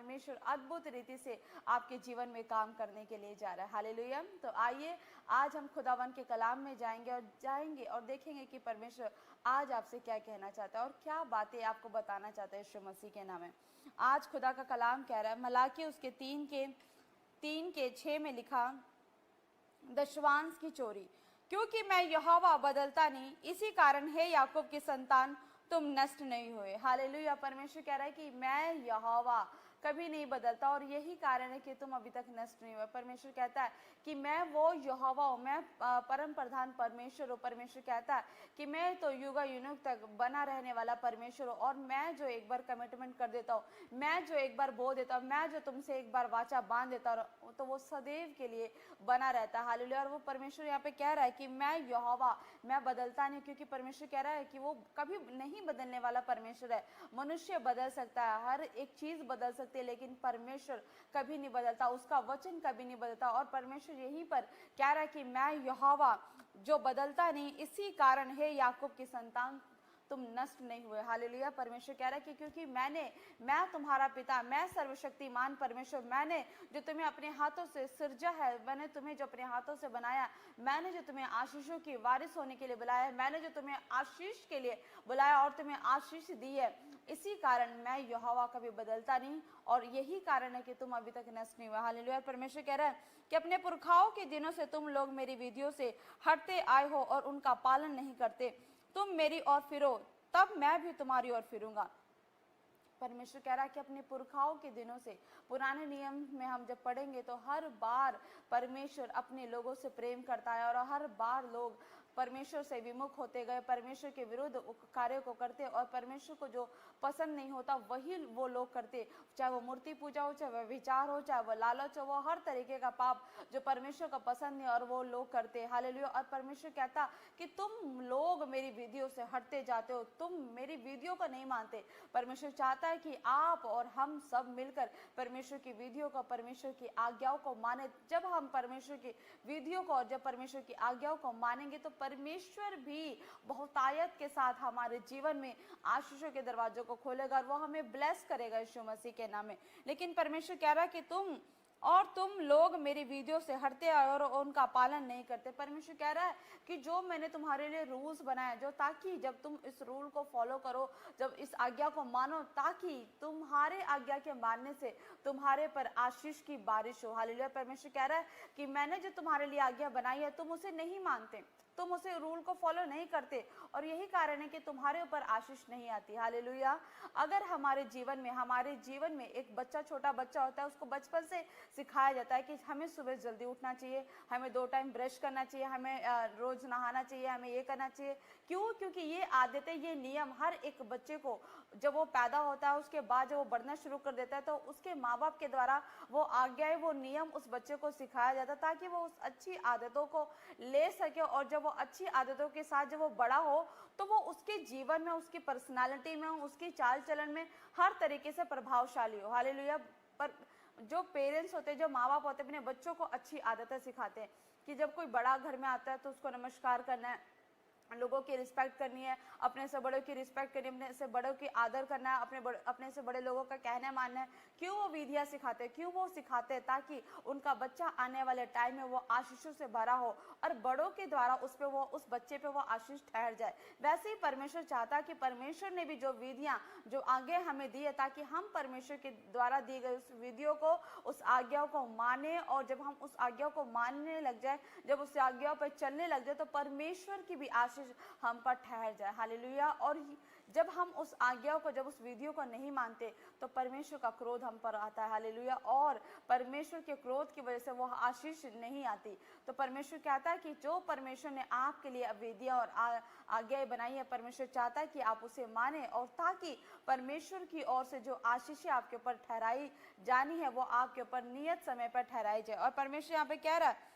परमेश्वर अद्भुत रीति से आपके जीवन में काम करने के लिए जा रहा है। हालेलुया। तो आइए आज हम खुदावन के कलाम में जाएंगे और देखेंगे कि परमेश्वर आज आपसे क्या कहना चाहता है और क्या बातें आपको बताना चाहता है यीशु मसीह के नाम में। आज खुदा का कलाम कह रहा है, मलाकी उसके 3:6 में लिखा, दशवांश की चोरी, क्योंकि मैं यहोवा बदलता नहीं, इसी कारण है याकूब की संतान तुम नष्ट नहीं हुए। हालेलुया। परमेश्वर कह रहा है कि मैं यहोवा कभी नहीं बदलता और यही कारण है कि तुम अभी तक नष्ट नहीं हुए। परमेश्वर कहता है कि मैं वो यहोवा हूँ, मैं परम प्रधान परमेश्वर हूँ। परमेश्वर कहता है कि मैं तो युग युग तक बना रहने वाला परमेश्वर हूँ और मैं जो एक बार कमिटमेंट कर देता हूँ, मैं जो एक बार बोल देता हूँ, मैं जो तुमसे एक बार वाचा बांध देता हूँ, तो वो सदैव के लिए बना रहता है। हालेलुया। और वो परमेश्वर यहाँ पे कह रहा है कि मैं यहोवा, मैं बदलता नहीं, क्योंकि परमेश्वर कह रहा है कि वो कभी नहीं बदलने वाला परमेश्वर है। मनुष्य बदल सकता है, हर एक चीज बदल सकती है, लेकिन परमेश्वर कभी नहीं बदलता, उसका वचन कभी नहीं बदलता। और परमेश्वर यहीं पर कह रहा है कि मैं यहोवा जो बदलता नहीं, इसी कारण है याकूब की संतान तुम नष्ट नहीं हुए। हालेलुया। परमेश्वर कह रहा है कि क्योंकि मैं तुम्हारा पिता, मैं सर्वशक्तिमान परमेश्वर, मैंने जो तुम्हें अपने हाथों से सृजा है, मैंने तुम्हें जो अपने हाथों से बनाया, मैंने जो तुम्हें आशीषों की वारिस होने के लिए बुलाया है, मैंने जो तुम्हें आशीष के लिए बुलाया और तुम्हें आशीष दी है, इसी कारण मैं यहोवा कभी बदलता नहीं और यही कारण है कि तुम अभी तक नष्ट नहीं हुए। हालेलुया। परमेश्वर कह रहा है कि अपने पुरखाओं के दिनों से तुम लोग मेरी विधियों से हटते आए हो और उनका पालन नहीं करते। तुम मेरी ओर फिरो, तब मैं भी तुम्हारी ओर फिरूंगा। परमेश्वर कह रहा है कि अपने पुरखाओं के दिनों से, पुराने नियम में हम जब पढ़ेंगे तो हर बार परमेश्वर अपने लोगों से प्रेम करता है और हर बार लोग परमेश्वर से विमुख होते गए, परमेश्वर के विरुद्ध कार्य को करते और परमेश्वर को जो पसंद नहीं होता वही वो लोग करते, चाहे वो मूर्ति पूजा हो, चाहे वह विचार हो, चाहे वह लालच हो, वो हर तरीके का पाप जो परमेश्वर को पसंद नहीं और वो लोग करते। हालेलुया। और परमेश्वर कहता कि तुम लोग मेरी विधियों से हटते जाते हो, तुम मेरी विधियों को नहीं मानते। परमेश्वर चाहता है कि आप और हम सब मिलकर परमेश्वर की विधियों को, परमेश्वर की आज्ञाओं को माने। जब हम परमेश्वर की विधियों को और जब परमेश्वर की आज्ञाओं को मानेंगे तो परमेश्वर भी बहुतायत के साथ हमारे जीवन में आशीषों के दरवाजों को खोलेगा और वो हमें ब्लेस करेगा यीशु मसीह के नाम में। लेकिन परमेश्वर कह रहा है कि तुम लोग मेरी विधियों से हटते आए और उनका पालन नहीं करते। परमेश्वर कह रहा है कि जो मैंने तुम्हारे लिए रूल्स बनाए, जो ताकि जब तुम इस रूल को फॉलो करो, जब इस आज्ञा को मानो, ताकि तुम्हारे आज्ञा के मानने से तुम्हारे पर आशीष की बारिश हो। हालेलुया। परमेश्वर कह रहा है कि मैंने जो तुम्हारे लिए आज्ञा बनाई है तुम उसे नहीं मानते, तुम उसे रूल को फॉलो नहीं करते और यही कारण है कि तुम्हारे ऊपर आशीष नहीं आती। हालेलुया। अगर हमारे जीवन में एक बच्चा, छोटा बच्चा होता है, उसको बचपन से सिखाया जाता है कि हमें सुबह जल्दी उठना चाहिए, हमें 2 टाइम ब्रश करना चाहिए, हमें रोज नहाना चाहिए, हमें ये करना चाहिए। क्यों? क्योंकि ये आदतें, ये नियम हर एक बच्चे को जब वो पैदा होता है उसके बाद जब वो बढ़ना शुरू कर देता है तो उसके माँ बाप के द्वारा वो आज्ञाएं, वो नियम उस बच्चे को सिखाया जाता है ताकि वो उस अच्छी आदतों को ले सके और जब वो अच्छी आदतों के साथ जब वो बड़ा हो तो वो उसके जीवन में, उसकी पर्सनालिटी में, उसकी चाल चलन में हर तरीके से प्रभावशाली हो। हालेलुया। पर जो पेरेंट्स होते हैं, जो माँ बाप होते हैं, अपने बच्चों को अच्छी आदतें सिखाते हैं कि जब कोई बड़ा घर में आता है तो उसको नमस्कार करना है, लोगों की रिस्पेक्ट करनी है, अपने से बड़ों की रिस्पेक्ट करनी है, अपने से बड़ों की आदर करना है, अपने से बड़े लोगों का कहना मानना है। क्यों वो विधियां सिखाते हैं? क्यों वो सिखाते हैं? ताकि उनका बच्चा आने वाले टाइम में वो आशीषों से भरा हो और बड़ों के द्वारा उस बच्चे पे वो आशीष ठहर जाए। वैसे ही परमेश्वर चाहता है कि परमेश्वर ने भी जो विधियां, जो आज्ञा हमें दी है, ताकि हम परमेश्वर के द्वारा दी गई उस विधियों को, उस आज्ञाओं को माने और जब हम उस आज्ञाओं को मानने लग जाए, जब उस आज्ञाओं पर चलने लग जाए तो परमेश्वर की भी आशीष हम पर ठहर जाए। हालेलुया। और जब हम उस आज्ञाओं को, जब उस विधियों को नहीं मानते तो परमेश्वर का क्रोध हम पर आता है। हालेलुया। और परमेश्वर के क्रोध की वजह से वो आशीष नहीं आती। तो परमेश्वर कहता है कि जो परमेश्वर ने आपके लिए विधियां और आज्ञाएं बनाई है, परमेश्वर चाहता है कि आप उसे माने और ताकि परमेश्वर की ओर से जो आशीष आपके ऊपर ठहराई जानी है वो आपके ऊपर नियत समय पर ठहराई जाए। और परमेश्वर यहाँ पे कह रहा है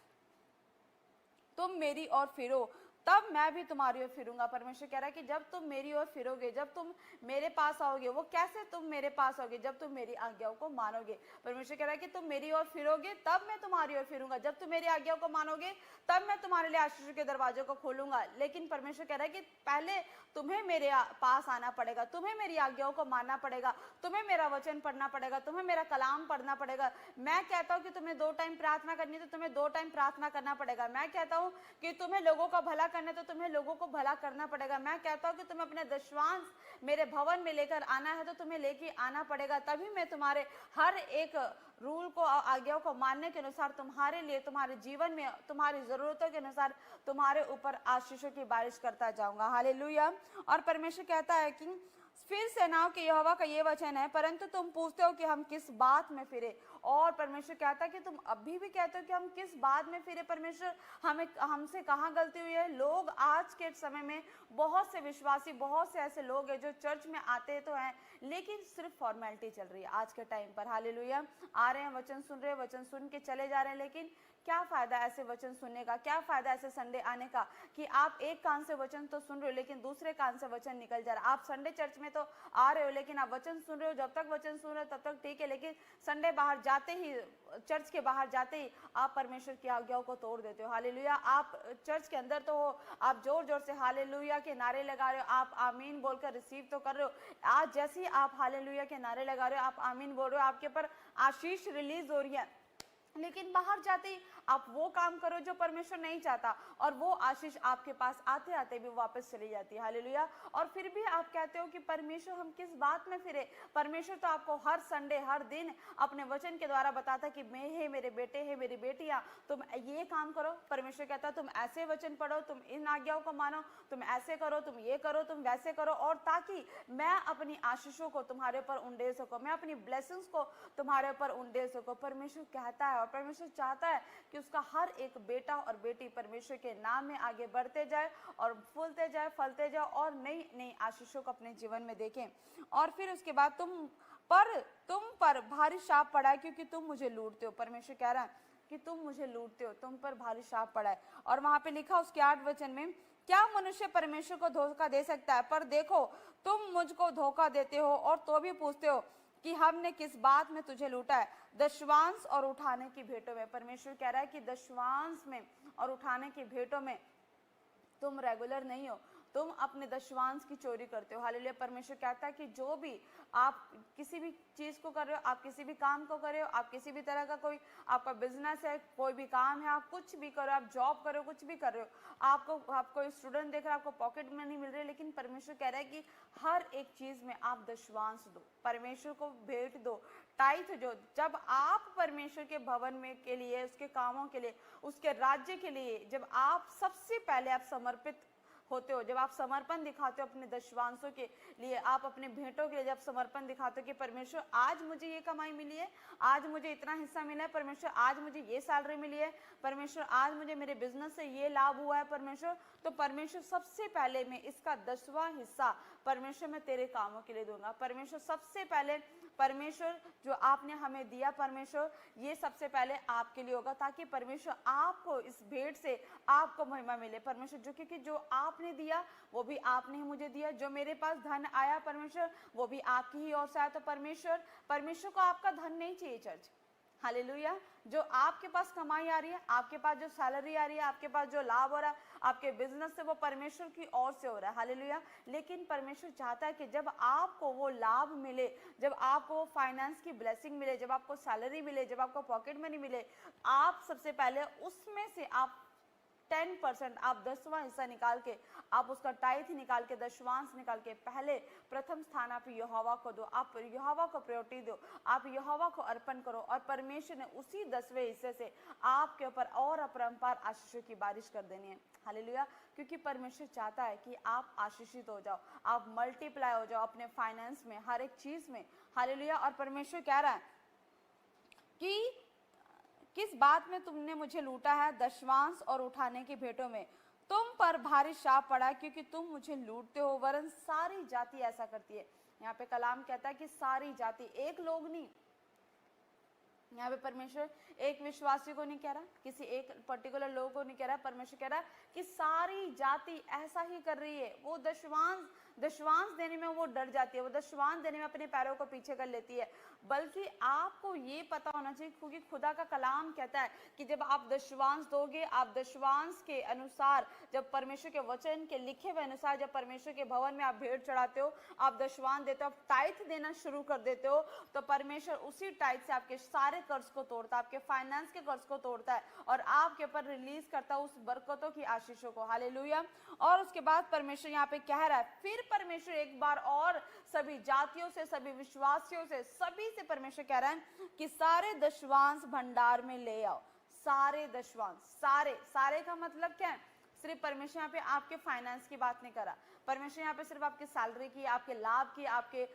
तुम मेरी ओर फिरो, तब मैं भी तुम्हारी ओर फिरूंगा। परमेश्वर कह रहा है कि जब तुम मेरी ओर फिरोगे, जब तुम मेरे पास आओगे, वो कैसे तुम मेरे पास आओगे? जब तुम मेरी आज्ञाओं को मानोगे। परमेश्वर कह रहा है कि तुम मेरी ओर फिरोगे तब मैं तुम्हारी ओर फिरूंगा, जब तुम मेरी आज्ञाओं को मानोगे तब मैं तुम्हारे लिए आशीष के दरवाजों को खोलूंगा। लेकिन परमेश्वर कह रहा है कि पहले तुम्हें मेरे पास आना पड़ेगा, तुम्हें मेरी आज्ञाओं को मानना पड़ेगा, तुम्हें मेरा वचन पढ़ना पड़ेगा, तुम्हें मेरा कलाम पढ़ना पड़ेगा। मैं कहता हूं कि तुम्हें 2 टाइम प्रार्थना करनी है तो तुम्हें 2 टाइम प्रार्थना करना पड़ेगा। मैं कहता हूं कि तुम्हें लोगों का भला करना है तो तुम्हें लोगों को भला करना पड़ेगा। मैं कहता हूं कि तुम्हें अपने दशवांश मेरे भवन में लेकर आना है तो तुम्हें लेके आना पड़ेगा। तभी मैं तुम्हारे हर एक रूल को, आज्ञाओं को मानने के अनुसार तुम्हारे लिए, तुम्हारे जीवन में, तुम्हारी जरूरतों के अनुसार तुम्हारे ऊपर आशीषों की बारिश करता जाऊंगा। हालेलुया। और परमेश्वर कहता है कि फिर सेनाओं के यहोवा का ये वचन है, परंतु तुम पूछते हो कि हम किस बात में फिरे। और परमेश्वर कहता है कि तुम अभी भी कहते हो कि हम किस बात में फिरे। परमेश्वर हमसे कहाँ गलती हुई है? लोग आज के समय में बहुत से विश्वासी, बहुत से ऐसे लोग हैं जो चर्च में आते तो हैं लेकिन सिर्फ फॉर्मेलिटी चल रही है आज के टाइम पर। हालेलुया। आ रहे हैं, वचन सुन रहे हैं, वचन सुन के चले जा रहे हैं, लेकिन क्या फायदा ऐसे वचन सुनने का? क्या फायदा ऐसे संडे आने का कि आप एक कान से वचन तो सुन रहे हो लेकिन दूसरे कान से वचन निकल जा रहा है। आप संडे चर्च में तो आ रहे हो लेकिन आप वचन सुन रहे हो, जब तक वचन सुन रहे हो तब तक ठीक है, लेकिन संडे बाहर जाते ही, चर्च के बाहर जाते ही आप परमेश्वर की आज्ञाओं को तोड़ देते हो। हालेलुया। आप चर्च के अंदर तो हो, आप जोर जोर से हालेलुया के नारे लगा रहे हो, आप आमीन बोलकर रिसीव तो कर रहे हो। आज जैसे ही आप हालेलुया के नारे लगा रहे हो, आप आमीन बोल रहे हो, आपके ऊपर आशीष रिलीज हो रही है, लेकिन बाहर जाते ही आप वो काम करो जो परमेश्वर नहीं चाहता और वो आशीष आपके पास आते आते भी वापस चली जाती है। हालेलुया। और फिर भी आप कहते हो कि परमेश्वर हम किस बात में फिरे? परमेश्वर तो आपको हर संडे, हर दिन अपने वचन के द्वारा बताता कि मैं है, मेरे बेटे हैं, मेरी बेटियां, तुम ये काम करो। परमेश्वर कहता तुम ऐसे वचन पढ़ो, तुम इन आज्ञाओं को मानो, तुम ऐसे करो, तुम ये करो, तुम वैसे करो, और ताकि मैं अपनी आशीषों को तुम्हारे ऊपर उंडेल सकूं, मैं अपनी ब्लेसिंग्स को तुम्हारे ऊपर उंडेल सकूं। परमेश्वर कहता है और परमेश्वर चाहता है कि उसका हर एक बेटा और बेटी परमेश्वर के नाम में आगे बढ़ते जाए और फूलते जाए, फलते जाए और नई नई आशीषों को अपने जीवन में देखें। और फिर उसके बाद तुम पर भारी शाप पड़ा है क्योंकि तुम मुझे लूटते हो। परमेश्वर कह रहा है कि तुम मुझे लूटते हो, तुम पर भारी शाप पड़ा है। और वहां पे लिखा उसके 8 वचन में, क्या मनुष्य परमेश्वर को धोखा दे सकता है? पर देखो तुम मुझको धोखा देते हो और तो भी पूछते हो कि हमने किस बात में तुझे लूटा है? दशवांश और उठाने की भेंटों में। परमेश्वर कह रहा है कि दशवांश में और उठाने की भेंटों में तुम रेगुलर नहीं हो, तुम अपने दशवांश की चोरी करते हो। हालेलुया। परमेश्वर कहता है कि जो भी आप किसी भी चीज को कर रहे हो, आप किसी भी काम को कर रहे हो, आप किसी भी तरह का कोई आपका बिजनेस है, कोई भी काम है, आप कुछ भी करो, आप जॉब कर रहे हो, कुछ भी कर रहे हो, आपको स्टूडेंट देख रहा है, आपको पॉकेट मनी मिल रही है, लेकिन परमेश्वर कह रहा है कि हर एक चीज में आप दशवांश दो, परमेश्वर को भेंट दो, टाइथ जो। जब आप परमेश्वर के भवन में के लिए, उसके कामों के लिए, उसके राज्य के लिए, जब आप सबसे पहले आप समर्पित होते हो, जब आप समर्पण दिखाते हो अपने दशवांशों के लिए, आप अपने भेंटों के लिए जब समर्पण दिखाते हो कि परमेश्वर आज मुझे ये कमाई मिली है, आज मुझे इतना हिस्सा मिला है, परमेश्वर आज मुझे ये सैलरी मिली है, परमेश्वर आज मुझे मेरे बिजनेस से ये लाभ हुआ है परमेश्वर, तो परमेश्वर सबसे पहले मैं इसका 10वां हिस्सा परमेश्वर मैं तेरे कामों के लिए दूंगा। परमेश्वर सबसे पहले, परमेश्वर जो आपने हमें दिया, परमेश्वर ये सबसे पहले आपके लिए होगा, ताकि परमेश्वर आपको इस भेंट से आपको महिमा मिले। परमेश्वर जो, क्योंकि जो आपने दिया वो भी आपने ही मुझे दिया, जो मेरे पास धन आया परमेश्वर वो भी आपकी ही ओर से आया। तो परमेश्वर को आपका धन नहीं चाहिए चर्च। हालेलुया। जो आपके पास कमाई आ रही है, आपके पास जो सैलरी आ रही है, आपके पास जो लाभ हो रहा है आपके बिजनेस से, वो परमेश्वर की ओर से हो रहा है। हालेलुया। लेकिन परमेश्वर चाहता है कि जब आपको वो लाभ मिले, जब आपको वो फाइनेंस की ब्लेसिंग मिले, जब आपको सैलरी मिले, जब आपको पॉकेट मनी मिले, आप सबसे पहले उसमें से आप 10%, आप 10वां हिस्सा निकाल के, आप उसका टाइथ निकाल के, दशवांश निकाल के, पहले प्रथम स्थान आप यहोवा को दो, आप यहोवा को प्रायोरिटी दो, आप यहोवा को अर्पण करो, और परमेश्वर ने उसी 10वें हिस्से से आपके ऊपर और अपरंपार आशीषों की बारिश कर देनी है। हालेलुया। क्योंकि परमेश्वर चाहता है कि आप आशीषित हो जाओ, आप मल्टीप्लाई हो जाओ अपने फाइनेंस में, हर एक चीज में। हालेलुया। और परमेश्वर कह रहा है कि किस बात में तुमने मुझे लूटा है? दशवांश और उठाने की भेंटों में। तुम पर भारी शाप पड़ा क्योंकि तुम मुझे लूटते हो, वरन सारी जाति ऐसा करती है। यहाँ पे कलाम कहता है कि सारी जाति, एक लोग नहीं, यहाँ पे परमेश्वर एक विश्वासी को नहीं कह रहा, किसी एक पर्टिकुलर लोगों को नहीं कह रहा, परमेश्वर कह रहा कि सारी जाति ऐसा ही कर रही है। वो दशवांश देने में वो डर जाती है, वो दशवांश देने में अपने पैरों को पीछे कर लेती है। बल्कि आपको ये पता होना चाहिए, क्योंकि खुदा का कलाम कहता है कि जब आप दशवांश दोगे, आप दशवांश के अनुसार, जब परमेश्वर के वचन के लिखे हुए अनुसार, जब परमेश्वर के भवन में आप भेंट चढ़ाते हो, आप दशवांश देते हो, आप टाइथ देना शुरू कर देते हो, तो परमेश्वर उसी टाइथ से आपके सारे कर्ज को तोड़ता है, आपके फाइनेंस के कर्ज को तोड़ता है और आपके ऊपर रिलीज करता है उस बरकतों की आशीषों को। हालेलुया। और उसके बाद परमेश्वर यहाँ पे कह रहा है, फिर परमेश्वर एक बार और सभी जातियों से, सभी विश्वासियों से, सभी से परमेश्वर कह रहा है कि सारे दशवांश भंडार में ले आओ। सारे दशवांश, सारे का मतलब क्या है? सिर्फ परमेश्वर यहाँ पे आपके फाइनेंस की बात नहीं कर रहा, परमेश्वर यहाँ पे सिर्फ आपकी सैलरी की, आपके लाभ की, आपके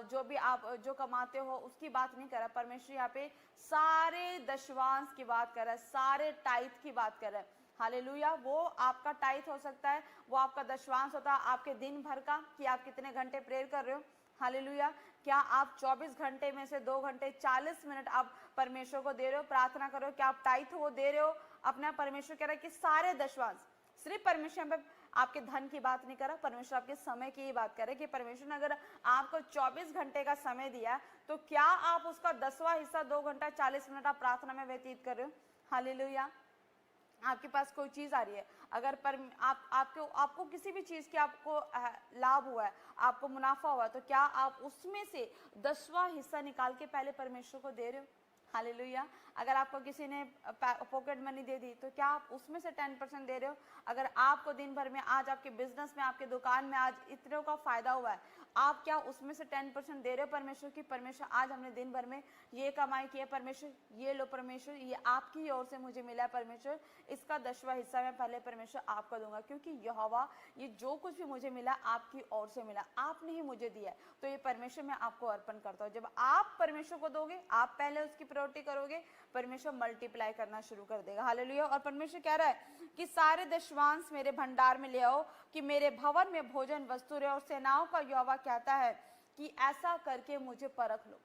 जो भी आप जो कमाते हो उसकी बात नहीं कर रहा। परमेश्वर यहाँ पे सारे दशवांश की बात कर रहा है, सारे टाइथ की बात कर रहा है। हालेलुया। वो आपका टाइथ हो सकता है, वो आपका दशवांश होता है आपके दिन भर का, कि आप कितने घंटे प्रेयर कर रहे हो। हालेलुया। क्या आप 24 घंटे में से 2 घंटे 40 मिनट आप परमेश्वर को दे रहे हो, प्रार्थना कर रहे हो? क्या आप टाइथ वो दे रहे हो अपना? परमेश्वर कह रहा है कि सारे दशवांश। सिर्फ परमेश्वर यहाँ पे आपके धन की बात नहीं कर रहा, परमेश्वर आपके समय की ही बात कर रहे कि परमेश्वर ने अगर आपको 24 घंटे का समय दिया तो क्या आप उसका 10वां हिस्सा 2 घंटा 40 मिनट आप प्रार्थना में व्यतीत कर रहे हो? हालेलुया। आपके पास कोई चीज आ रही है, अगर आपको किसी भी चीज की आपको लाभ हुआ है, आपको मुनाफा हुआ है, तो क्या आप उसमें से 10वां हिस्सा निकाल के पहले परमेश्वर को दे रहे हो? हालेलुया। अगर आपको किसी ने पॉकेट मनी दे दी तो क्या आप उसमें से 10% दे रहे हो? अगर आपको दिन भर में, आज आपके बिजनेस में, आपके दुकान में आज इतने का फायदा हुआ है, आप क्या उसमें से 10% दे रहे हो परमेश्वर की? परमेश्वर आज हमने दिन भर में ये कमाई की है, परमेश्वर ये लो, परमेश्वर ये आपकी ओर से मुझे मिला है, परमेश्वर इसका 10वां हिस्सा मैं पहले परमेश्वर आपको दूंगा, क्योंकि यहोवा ये जो कुछ भी मुझे मिला आपकी ओर से मिला, आपने ही मुझे दिया है, तो ये परमेश्वर मैं आपको अर्पण करता हूँ। जब आप परमेश्वर को दोगे, आप पहले उसकी प्रायोरिटी करोगे, परमेश्वर मल्टीप्लाई करना शुरू कर देगा। हालेलुया। और परमेश्वर कह रहा है कि सारे दशवांश मेरे भंडार में ले आओ, कि मेरे भवन में भोजन वस्तु रहे। और सेनाओं का यहोवा कहता है कि ऐसा करके मुझे परख लो।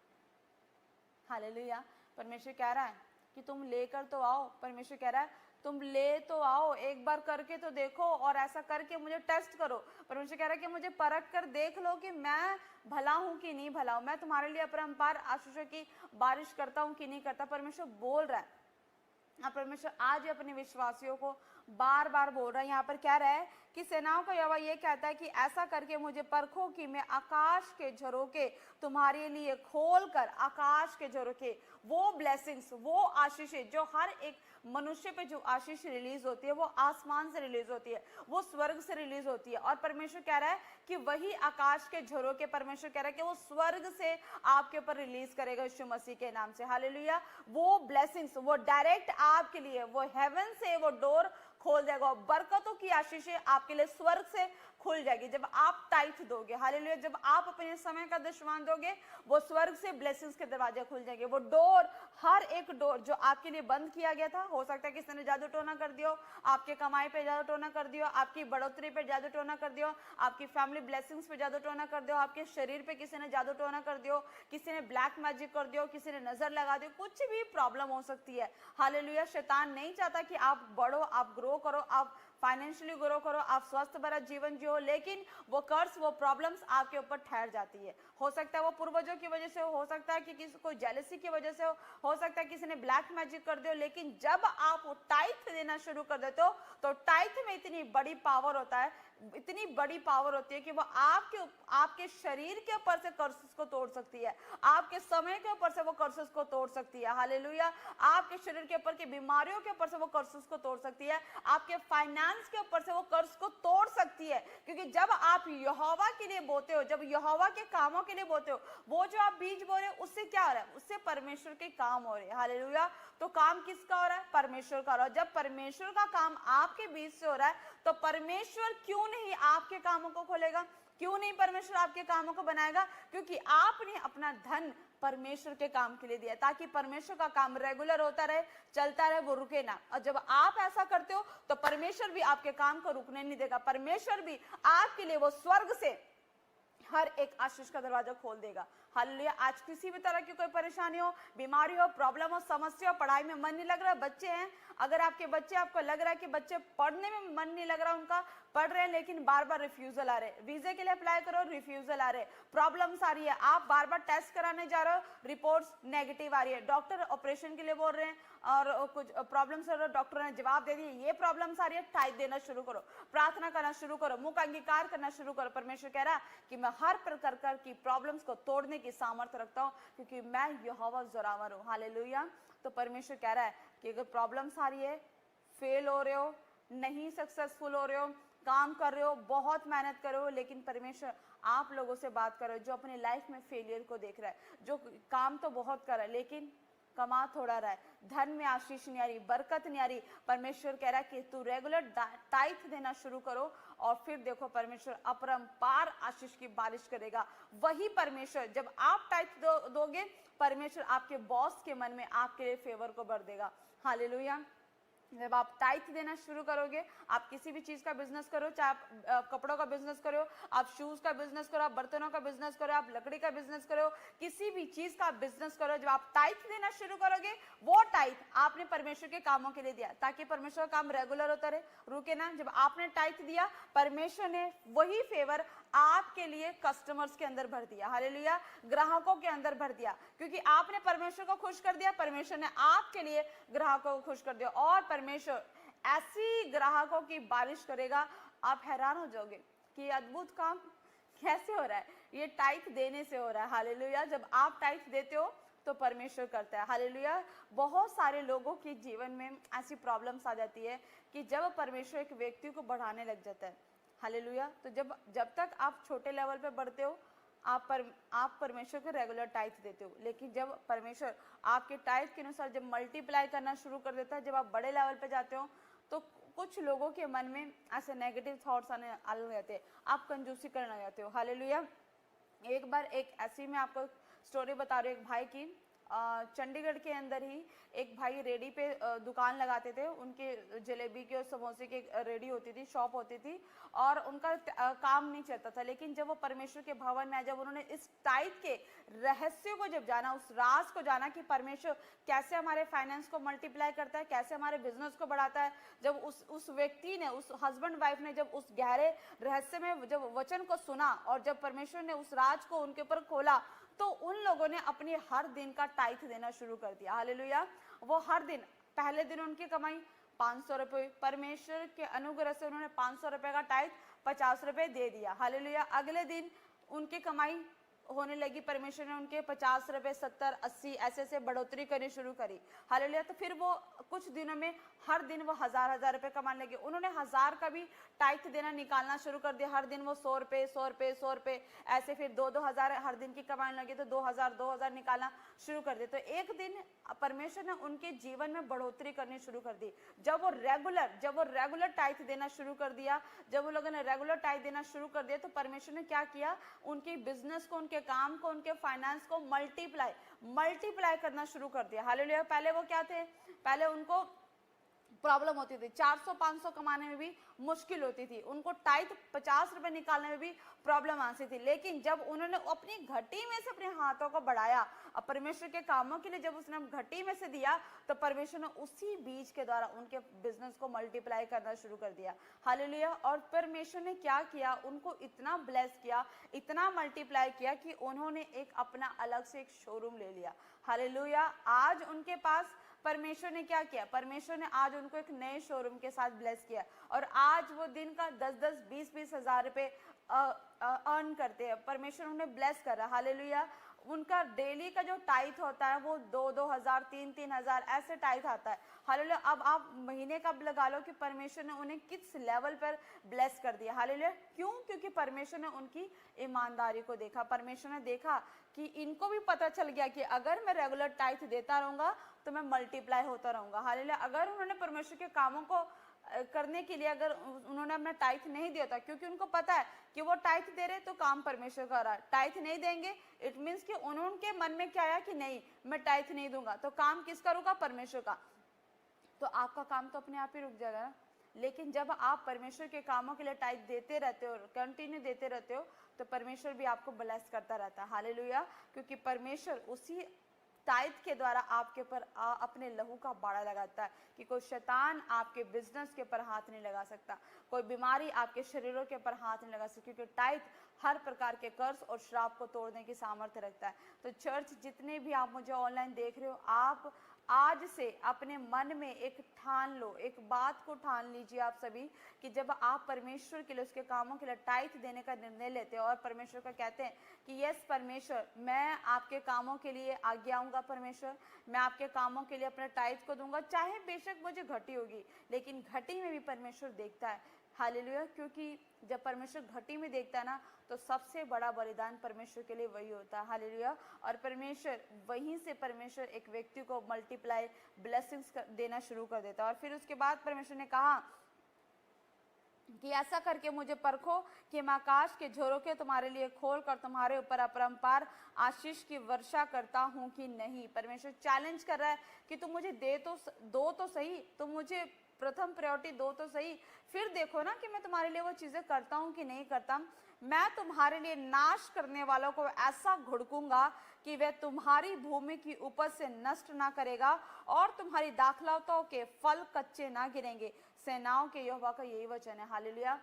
हालेलुया। परमेश्वर कह रहा है कि तुम लेकर तो आओ, परमेश्वर कह रहा है तुम ले तो आओ, एक बार करके तो देखो और ऐसा करके मुझे टेस्ट करो। परमेश्वर कह रहा है कि मुझे परख कर देख लो कि मैं भला हूं कि नहीं भला हूं, मैं तुम्हारे लिए अपरंपार आशीषों की बारिश करता हूं कि नहीं करता। परमेश्वर बोल रहा है, परमेश्वर आज अपने विश्वासियों को बार बार बोल रहा है। यहाँ पर क्या रहा है कि सेनाओं का यहोवा ये कहता है कि ऐसा करके मुझे परखो कि मैं आकाश के झरोके तुम्हारे लिए खोल कर, आकाश के झरोके, वो ब्लेसिंग्स, वो आशीषें जो हर एक मनुष्य पे जो आशीष रिलीज होती है वो आसमान से रिलीज होती है, वो स्वर्ग से रिलीज होती है। और परमेश्वर कह रहा है कि वही आकाश के झरोके, परमेश्वर कह रहा है कि वो स्वर्ग से आपके ऊपर रिलीज करेगा यीशु मसीह के नाम से। हालेलुया। वो ब्लेसिंग्स वो डायरेक्ट आपके लिए, वो हेवन से वो डोर खोल देगा, बरकतों की आशीषें आपके लिए स्वर्ग से खुल जाएगी जब आप टाइथ दोगे। हालेलुया। जब आप अपने समय का दशवांश दोगे, वो स्वर्ग से ब्लेसिंग्स के दरवाजे खुल जाएंगे। वो डोर, हर एक डोर जो आपके लिए बंद किया गया था, हो सकता है किसी ने जादू टोना कर दियो, आपके कमाई पे जादू टोना कर दियो, आपकी बढ़ोतरी पे जादू टोना कर दियो, आपकी फैमिली ब्लेसिंग्स पे जादू टोना कर दियो, आपके शरीर पे किसी ने जादू टोना कर दियो, किसी ने ब्लैक मैजिक कर दियो, किसी ने नजर लगा दियो, कुछ भी प्रॉब्लम हो सकती है। हालेलुया। शैतान नहीं चाहता कि आप बढ़ो, आप ग्रो करो, आप फाइनेंशियली ग्रो करो, आप स्वस्थ भरा जीवन जियो, लेकिन वो कर्ज, वो प्रॉब्लम्स आपके ऊपर ठहर जाती है। हो सकता है वो पूर्वजों की वजह से हो सकता है कि किसी को जेलसी की वजह से हो सकता है किसी ने ब्लैक मैजिक कर दिया, लेकिन जब आप वो टाइथ देना शुरू कर देते हो तो टाइथ में इतनी बड़ी पावर होता है, इतनी बड़ी पावर होती है कि वो आपके शरीर के ऊपर से कर्सेस को तोड़ सकती है, आपके समय के ऊपर से वो कर्सेस को तोड़ सकती है। हालेलुया। आपके शरीर के ऊपर की बीमारियों के ऊपर से वो कर्सेस को तोड़ सकती है, आपके फाइनेंस के ऊपर से वो कर्ज को तोड़ सकती है। क्योंकि जब आप यहोवा के लिए बोते हो, जब यहोवा के कामों के लिए बोते हो, वो जो आप बीज बो रहे हो उससे क्या हो रहा है? उससे परमेश्वर के काम हो रहे हैं। हालेलुया। तो काम किसका हो रहा है? परमेश्वर का हो रहा है। जब परमेश्वर का काम आपके बीच से हो रहा है तो परमेश्वर क्यों नहीं आपके कामों को खोलेगा? क्यों नहीं परमेश्वर आपके कामों को बनाएगा? क्योंकि आपने अपना धन परमेश्वर के काम के लिए दिया, ताकि परमेश्वर का काम रेगुलर होता रहे, चलता रहे, वो रुके ना। और जब आप ऐसा करते हो तो परमेश्वर भी आपके काम को रुकने नहीं देगा, परमेश्वर भी आपके लिए वो स्वर्ग से हर एक आशीष का दरवाजा खोल देगा। हालेलुया। आज किसी भी तरह की कोई परेशानी हो, बीमारी हो, प्रॉब्लम हो, समस्या हो, पढ़ाई में मन नहीं लग रहा, बच्चे हैं, अगर आपके बच्चे, आपको लग रहा है कि बच्चे पढ़ने में मन नहीं लग रहा उनका, पढ़ रहे हैं लेकिन बार बार रिफ्यूजल आ रहे, वीजे के लिए अप्लाई करो, रिफ्यूजल आ रहे, प्रॉब्लम्स आ रही है, आप बार बार टेस्ट कराने जा रहे हो, रिपोर्ट्स नेगेटिव आ रही है, डॉक्टर ऑपरेशन के लिए बोल रहे हैं और कुछ प्रॉब्लम्स हो रहे, डॉक्टर ने जवाब दे दिए, ये प्रॉब्लम्स आ रही है, टाइप देना शुरू करो, प्रार्थना करना शुरू करो, मुख अंगीकार करना शुरू करो। परमेश्वर कह रहा है कि मैं हर प्रकार की प्रॉब्लम्स को तोड़ने की सामर्थ्य रखता हूँ, क्योंकि मैं यहोवा जोरावर हूँ। हालेलुया। तो परमेश्वर कह रहा है कि अगर प्रॉब्लम्स आ रही है, फेल हो रहे हो, नहीं सक्सेसफुल हो रहे हो, काम कर रहे हो, बहुत मेहनत कर रहे हो, लेकिन परमेश्वर आप लोगों से बात कर रहे हो जो अपनी लाइफ में फेलियर को देख रहा है, जो काम तो बहुत कर रहा है लेकिन कमा थोड़ा रहा है, धन में आशीष नहीं आ रही, बरकत नहीं आ रही। परमेश्वर कह रहा है कि तू रेगुलर टाइथ देना शुरू करो और फिर देखो परमेश्वर अपरंपार आशीष की बारिश करेगा। वही परमेश्वर जब आप टाइथ दोगे, परमेश्वर आपके बॉस के मन में आपके लिए फेवर को भर देगा। हालेलुया। जब आप टाइथ देना शुरू करोगे, आप किसी भी चीज का बिजनेस करो, चाहे आप कपड़ों का बिजनेस करो, आप शूज का बिजनेस करो, आप बर्तनों का बिजनेस करो, आप लकड़ी का बिजनेस करो, किसी भी चीज का बिजनेस करो, जब आप टाइथ देना शुरू करोगे, वो टाइथ आपने परमेश्वर के कामों के लिए दिया ताकि परमेश्वर का काम रेगुलर होता रहे। रुके ना, जब आपने टाइथ दिया, परमेश्वर ने वही फेवर आपके लिए कस्टमर्स के अंदर भर दिया। हालेलुया। ग्राहकों के अंदर भर दिया, क्योंकि आपने परमेश्वर को खुश कर दिया, परमेश्वर ने आपके लिए ग्राहकों को खुश कर दिया और परमेश्वर ऐसी ग्राहकों की बारिश करेगा, आप हैरान हो जाओगे कि अद्भुत काम कैसे हो रहा है। ये टाइथ देने से हो रहा है। हालेलुया। जब आप टाइथ देते हो तो परमेश्वर करता है। हालेलुया। बहुत सारे लोगों के जीवन में ऐसी प्रॉब्लम्स आ जाती है कि जब परमेश्वर एक व्यक्ति को बढ़ाने लग जाता है, हालेलुया, तो जब तक आप छोटे लेवल पे बढ़ते हो, आप परमेश्वर को रेगुलर टाइथ देते हो, लेकिन जब परमेश्वर आपके टाइथ के अनुसार जब मल्टीप्लाई करना शुरू कर देता है, जब आप बड़े लेवल पे जाते हो, तो कुछ लोगों के मन में ऐसे नेगेटिव थॉट्स आने लग जाते हैं, आप कंजूसी करने लग जाते हो। हालेलुया। एक बार एक ऐसी मैं आपको स्टोरी बता रही हूँ, एक भाई की। चंडीगढ़ के अंदर ही एक भाई रेडी पे दुकान लगाते थे, उनके जलेबी के और समोसे की रेडी होती थी, शॉप होती थी, और उनका काम नहीं चलता था। लेकिन जब वो परमेश्वर के भवन में आए, जब उन्होंने इस टाइप के रहस्य को जब जाना, उस राज को जाना कि परमेश्वर कैसे हमारे फाइनेंस को मल्टीप्लाई करता है, कैसे हमारे बिजनेस को बढ़ाता है, जब उस व्यक्ति ने, उस हस्बैंड वाइफ ने जब उस गहरे रहस्य में जब वचन को सुना और जब परमेश्वर ने उस राज को उनके ऊपर खोला, तो उन लोगों ने अपनी हर दिन का टाइथ देना शुरू कर दिया। हालेलुया। वो हर दिन, पहले दिन उनकी कमाई 500 रुपये, परमेश्वर के अनुग्रह से उन्होंने 500 रुपये का टाइथ 50 रुपये दे दिया। हालेलुया। अगले दिन उनकी कमाई होने लगी, परमेश्वर ने उनके 50 रुपये, 70, 80 ऐसे बढ़ोतरी करनी शुरू करी। हालेलुया। तो फिर वो कुछ दिनों में हर दिन वो हजार रुपए कमाने लगे। उन्होंने 1000 का भी टाइथ देना निकालना शुरू कर दिया। हर दिन वो 100 रुपये, 100 रुपये, 100 रुपये ऐसे, फिर 2-2 हजार हर दिन की कमाने लगे, तो 2000 निकालना शुरू कर दिया। तो एक दिन परमेश्वर ने उनके जीवन में बढ़ोतरी करनी शुरू कर दी। जब वो रेगुलर टाइथ देना शुरू कर दिया, जब वो लोगों ने रेगुलर टाइथ देना शुरू कर दिया, तो परमेश्वर ने क्या किया, उनके बिजनेस को, उनके काम को, उनके फाइनेंस को मल्टीप्लाई करना शुरू कर दिया। हालेलुया। पहले वो क्या थे, पहले उनको प्रॉब्लम होती थी, 400-500 कमाने में भी मुश्किल होती थी, उनको टाइथ 50 रुपए निकालने में भी प्रॉब्लम आती थी। लेकिन जब उन्होंने अपनी घटी में से अपने हाथों को बढ़ाया और परमेश्वर के कामों के लिए जब उसने घटी में से दिया, तो परमेश्वर ने उसी बीज के द्वारा उनके बिजनेस को मल्टीप्लाई करना शुरू कर दिया। हालेलुया। और परमेश्वर ने क्या किया, उनको इतना ब्लेस किया, इतना मल्टीप्लाई किया कि उन्होंने एक अपना अलग से एक शोरूम ले लिया। हालेलुया। आज उनके पास परमेश्वर ने क्या किया, परमेश्वर ने आज उनको एक नए शोरूम के साथ ब्लेस किया, और आज वो दिन का 10-10, 20-20 हजार रुपए अर्न करते हैं। परमेश्वर उन्हें ब्लेस कर रहा। हालेलुया। उनका डेली का जो टाइथ होता है वो 2-2 हजार, 3-3 हजार ऐसे टाइथ आता है। हालेलुया। अब आप महीने का लगा लो कि परमेश्वर ने उन्हें किस लेवल पर ब्लेस कर दिया। हालेलुया। क्यों? क्योंकि परमेश्वर ने उनकी ईमानदारी को देखा। परमेश्वर ने देखा कि इनको भी पता चल गया कि अगर मैं रेगुलर टाइथ देता रहूंगा तो मैं मल्टीप्लाई होता रहूंगा। हालेलुया। अगर उन्होंने परमेश्वर के कामों को करने के लिए अगर उन्होंने अपना टाइथ नहीं दिया था, क्योंकि उनको पता है कि वो टाइथ दे रहे तो काम परमेश्वर कर रहा है, टाइथ नहीं देंगे इट मीन्स कि उनके मन में क्या आया कि नहीं मैं टाइथ नहीं दूंगा, तो काम किसका रुका, परमेश्वर का, तो आपका काम तो अपने आप ही रुक जाएगा। लेकिन जब आप परमेश्वर के कामों के लिए टाइथ देते रहते हो, कंटिन्यू देते रहते हो, तो तो परमेश्वर भी आपको ब्लेस करता रहता है। हालेलुया, क्योंकि परमेश्वर उसी टाइट के द्वारा आपके ऊपर अपने लहू का बाड़ा लगाता है कि कोई शैतान आपके बिजनेस के ऊपर हाथ नहीं लगा सकता, कोई बीमारी आपके शरीरों के ऊपर हाथ नहीं लगा सकती, क्योंकि टाइट हर प्रकार के कर्ज और श्राप को तोड़ने की सामर्थ्य रखता है। तो चर्च जितने भी आप मुझे ऑनलाइन देख रहे हो, आप आज से अपने मन में एक ठान लो, एक बात को ठान लीजिए आप सभी कि जब आप परमेश्वर के लिए, उसके कामों के लिए टाइट देने का निर्णय लेते हो और परमेश्वर का कहते हैं कि यस परमेश्वर, मैं आपके कामों के लिए आगे आऊँगा, परमेश्वर मैं आपके कामों के लिए अपने टाइट को दूंगा, चाहे बेशक मुझे घटी होगी, लेकिन घटी में भी परमेश्वर देखता है। हालेलुया, क्योंकि जब परमेश्वर घटी में देखता है ना, तो सबसे बड़ा बलिदान परमेश्वर के लिए वही होता है। हालेलुया, और परमेश्वर वहीं से परमेश्वर एक व्यक्ति को मल्टीप्लाई ब्लेसिंग्स देना शुरू कर देता है। और फिर उसके बाद परमेश्वर ने कहा कि ऐसा करके मुझे परखो कि मैं आकाश के झोरों के तुम्हारे लिए खोल कर तुम्हारे ऊपर अपरंपार आशीष की वर्षा करता हूँ कि नहीं। परमेश्वर चैलेंज कर रहा है कि तुम मुझे दो तो सही, तुम मुझे प्रथम प्रायोरिटी दो तो सही, फिर देखो ना कि मैं तुम्हारे लिए वो चीजें करता हूँ कि नहीं करता। मैं तुम्हारे लिए नाश करने वालों को ऐसा घुड़कूंगा कि वे तुम्हारी भूमि की उपज से नष्ट ना करेगा और तुम्हारी दाखलताओं के फल कच्चे ना गिरेंगे। सेनाओं के यहोवा का यही वचन है। हालेलुया,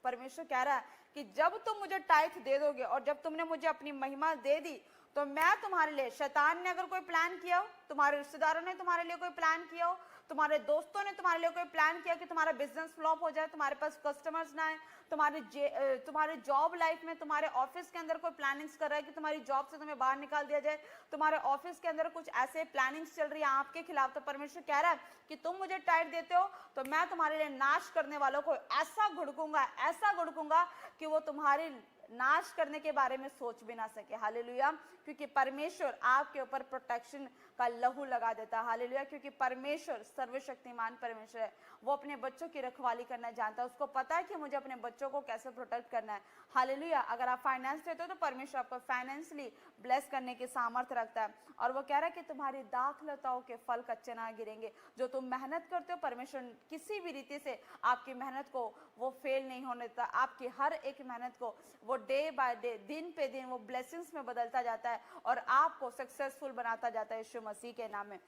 परमेश्वर कह रहा है कि जब तुम मुझे टाइट दे दोगे और जब तुमने मुझे अपनी महिमा दे दी, तो मैं तुम्हारे लिए, शैतान ने अगर कोई प्लान किया हो, तुम्हारे रिश्तेदारों ने तुम्हारे लिए कोई प्लान किया हो, तुम्हारे दोस्तों ने तुम्हारे लिए कोई प्लान किया कि तुम्हारा बिजनेस फ्लॉप हो जाए, तुम्हारे पास कस्टमर्स ना आए, तुम्हारे जॉब लाइफ में, तुम्हारे ऑफिस के अंदर कोई प्लानिंग्स कर रहा है कि तुम्हारी जॉब से तुम्हें बाहर निकाल दिया जाए, तुम्हारे ऑफिस के अंदर कुछ ऐसे प्लानिंग्स चल रही है आपके खिलाफ, तो परमेश्वर कह रहा है कि तुम मुझे टाइट देते हो तो मैं तुम्हारे लिए नाश करने वालों को ऐसा घुड़कूंगा कि वो तुम्हारी नाश करने के बारे में सोच भी ना सके। हालेलुया, क्योंकि परमेश्वर आपके ऊपर प्रोटेक्शन का लहू लगा देता है। हालेलुया, क्योंकि परमेश्वर सर्वशक्तिमान परमेश्वर है, वो अपने बच्चों की रखवाली करना जानता है, उसको पता है कि मुझे अपने बच्चों को कैसे प्रोटेक्ट करना है। हालेलुया, अगर आप फाइनेंस देते हो तो परमेश्वर आपको फाइनेंशियली ब्लेस करने की सामर्थ्य रखता है। और वो कह रहा है कि तुम्हारी दाखलताओं के फल कच्चे ना गिरेंगे। जो तुम मेहनत करते हो, परमेश्वर किसी भी रीति से आपकी मेहनत को वो फेल नहीं होने देता। आपकी हर एक मेहनत को वो डे बाय डे, दिन पे दिन वो ब्लेसिंग्स में बदलता जाता है और आपको सक्सेसफुल बनाता जाता है यीशु मसीह के नाम में।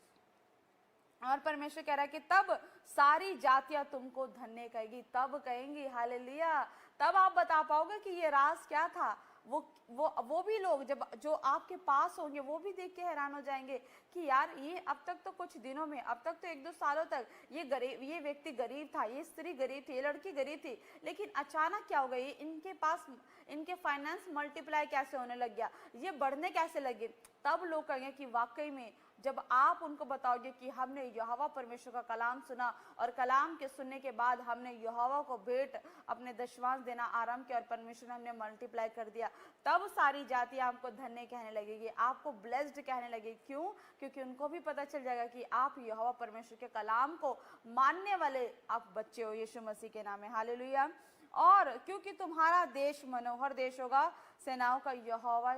और परमेश्वर कह रहा है कि तब सारी जातियां तुमको धन्य कहेगी, तब कहेंगी। हालेलुया, तब आप बता पाओगे कि ये राज क्या था। वो भी लोग जब जो आपके पास होंगे वो भी देख के हैरान हो जाएंगे कि यार ये अब तक तो कुछ दिनों में, अब तक तो 1-2 सालों तक ये व्यक्ति गरीब था, ये स्त्री गरीब थी, ये लड़की गरीब थी, लेकिन अचानक क्या हो गई, इनके पास इनके फाइनेंस मल्टीप्लाई कैसे होने लग गया, ये बढ़ने कैसे लगे। तब लोग कहेंगे कि वाकई में जब आप उनको बताओगे कि हमने यहोवा परमेश्वर का कलाम सुना और कलाम के सुनने के बाद हमने यहोवा को भेंट अपने दशमांश देना आरंभ किया और परमेश्वर ने हमने मल्टीप्लाई कर दिया, तब सारी जातियां आपको धन्य कहने लगेगी, आपको ब्लेस्ड कहने लगेगी। क्यों? क्योंकि उनको भी पता चल जाएगा कि आप यहोवा परमेश्वर के कलाम को मानने वाले आप बच्चे हो यीशु मसीह के नाम में। हालेलुया, और क्योंकि तुम्हारा देश मनोहर देश होगा, सेनाओं का यहोवा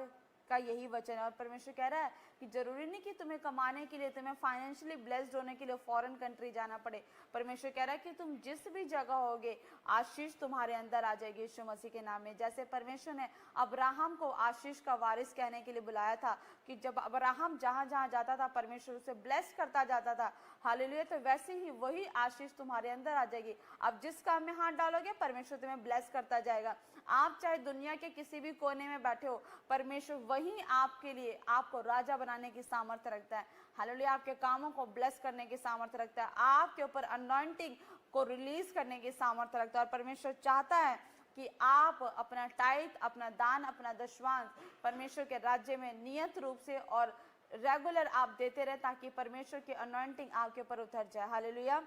का यही वचन है। और परमेश्वर कह रहा है कि जरूरी नहीं कि तुम्हें कमाने के लिए, तुम्हें फाइनेंशियली ब्लेस्ड होने के लिए फॉरेन कंट्री जाना पड़े। परमेश्वर कह रहा है कि तुम जिस भी जगह होगे आशीष तुम्हारे अंदर आ जाएगी यीशु मसीह के नाम में। जैसे परमेश्वर ने अब्राहम को आशीष का वारिस कहने के लिए बुलाया था कि जब अब्राहम जहां जहां जाता था परमेश्वर उसे ब्लेस करता जाता था। हालेलुया, तो वैसे ही वही आशीष तुम्हारे अंदर आ जाएगी। आप जिस काम में हाथ डालोगे परमेश्वर तुम्हें ब्लेस करता जाएगा। आप चाहे दुनिया के किसी भी कोने में बैठे हो, परमेश्वर वही आपके लिए आपको राजा बनाने की सामर्थ्य रखता है। हालेलुया, आपके कामों को ब्लेस करने की सामर्थ्य रखता है, आपके ऊपर अनॉइंटिंग को रिलीज करने की सामर्थ्य रखता है। और परमेश्वर चाहता है कि आप अपना टाइट, अपना दान, अपना दशमांश परमेश्वर के राज्य में नियत रूप से और रेगुलर आप देते रहे, ताकि परमेश्वर की अनॉइंटिंग आपके ऊपर उतर जाए। हालेलुया,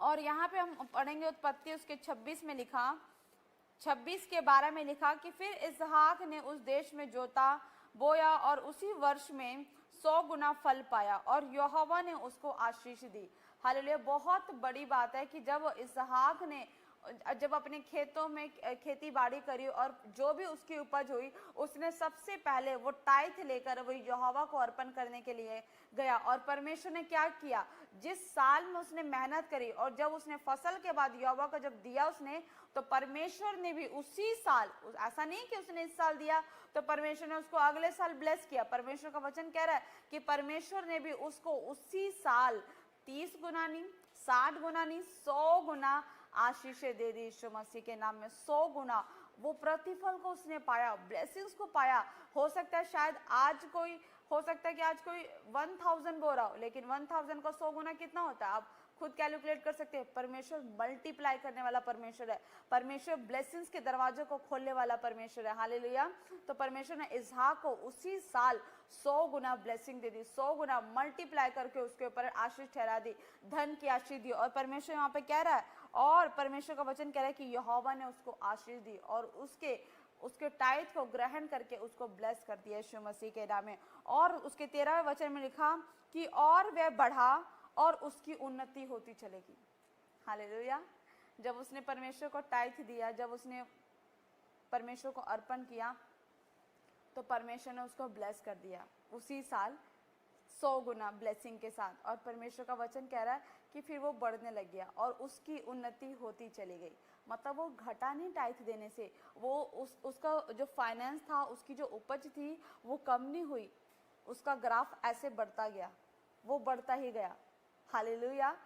और यहाँ पे हम पढ़ेंगे उत्पत्ति उसके 26 में लिखा, 26 के 12 में लिखा कि फिर इसहाक ने उस देश में जोता बोया और उसी वर्ष में 100 गुना फल पाया और यहोवा ने उसको आशीष दी। हालेलुया, बहुत बड़ी बात है कि जब इसहाक ने जब अपने खेतों में खेती बाड़ी करी और जो भी उसकी उपज हुई, उसने सबसे पहले वो टाइथ लेकर वो यहोवा को अर्पण करने के लिए गया। और परमेश्वर ने क्या किया, जिस साल में उसने मेहनत करी और जब उसने फसल के बाद यहोवा को जब दिया उसने, तो परमेश्वर ने भी उसी साल, ऐसा नहीं कि उसने इस साल दिया तो परमेश्वर ने उसको अगले साल ब्लेस किया। परमेश्वर का वचन कह रहा है कि परमेश्वर ने भी उसको उसी साल 30 गुना नहीं, 60 गुना नहीं, 100 गुना आशीषें दे दी। यीशु मसीह के नाम में 100 गुना वो प्रतिफल को उसने पाया, ब्लेसिंग्स को पाया। हो सकता है शायद आज कोई, हो सकता है कि आज कोई 1000 बो रहा हो, लेकिन 1000 का 100 गुना कितना होता है आप खुद कैलकुलेट कर सकते हैं। परमेश्वर मल्टीप्लाई करने वाला परमेश्वर है, परमेश्वर ब्लेसिंग्स के दरवाजों को खोलने वाला परमेश्वर है। हालेलुया। तो परमेश्वर ने इसहाक को उसी साल 100 गुना ब्लेसिंग दे दी, 100 गुना मल्टीप्लाई करके उसके ऊपर आशीष ठहरा दी, धन की आशीष दी। और परमेश्वर यहाँ पे कह रहा है, और परमेश्वर का वचन कह रहा है कि यहोवा ने उसको आशीष दी और उसके टाइथ को ग्रहण करके उसको ब्लेस कर दिया यीशु मसीह के नाम में। और उसके 13वें वचन में लिखा कि और वह बढ़ा और उसकी उन्नति होती चलेगी। हालेलुया। जब उसने परमेश्वर को टाइथ दिया, जब उसने परमेश्वर को अर्पण किया, तो परमेश्वर ने उसको ब्लेस कर दिया उसी साल 100 गुना ब्लेसिंग के साथ। और परमेश्वर का वचन कह रहा है कि फिर वो बढ़ने लग गया और उसकी उन्नति होती चली गई। मतलब वो घटा नहीं टाइथ देने से, वो उसका जो फाइनेंस था, उसकी जो उपज थी वो कम नहीं हुई, उसका ग्राफ ऐसे बढ़ता गया, वो बढ़ता ही गया। हालेलुया।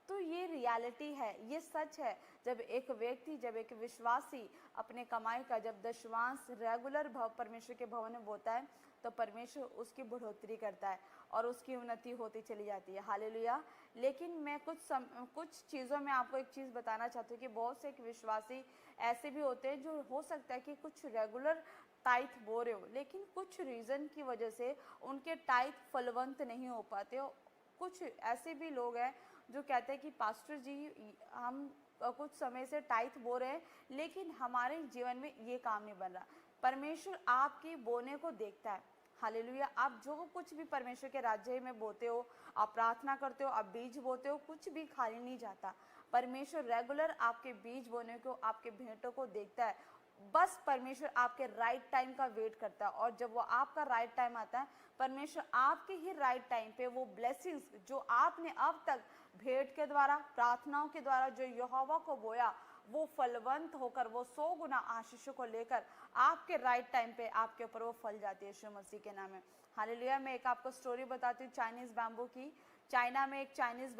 तो ये रियलिटी है, ये सच है। जब एक व्यक्ति, जब एक विश्वासी अपने कमाई का जब दशवांश रेगुलर परमेश्वर के भवन में बोता है, तो परमेश्वर उसकी बढ़ोतरी करता है और उसकी उन्नति होती चली जाती है। हालेलुया। लेकिन मैं कुछ चीज़ों में आपको एक चीज़ बताना चाहती हूँ कि बहुत से एक विश्वासी ऐसे भी होते हैं जो हो सकता है कि कुछ रेगुलर टाइथ बो रहे हो, लेकिन कुछ रीज़न की वजह से उनके टाइथ फलवंत नहीं हो पाते हो। कुछ ऐसे भी लोग हैं जो कहते हैं कि पास्टर जी, हम कुछ समय से टाइथ बो रहे हैं, लेकिन हमारे जीवन में ये काम नहीं बन रहा। परमेश्वर आपके बोने को देखता है। हालेलुया। आप जो कुछ भी परमेश्वर के राज्य में बोते हो, आप प्रार्थना करते हो, आप बीज बोते हो, कुछ भी खाली नहीं जाता। परमेश्वर रेगुलर आपके बीज बोने को, आपके भेंटों को देखता है। बस परमेश्वर आपके राइट टाइम का वेट करता है, और जब वो आपका राइट टाइम आता है, परमेश्वर आपके ही राइट टाइम पे वो ब्लेसिंग्स जो आपने अब तक भेंट के द्वारा, प्रार्थनाओं के द्वारा जो यहोवा को बोया, वो फलवंत होकर वो 100 गुना आशीषों को लेकर आपके राइट टाइम पे आपके ऊपर वो फल जाती है यीशु मसीह के नाम में। हालेलुया। मैं एक आपको स्टोरी बताती हूँ चाइनीज बैम्बू की। चाइना में एक चाइनीज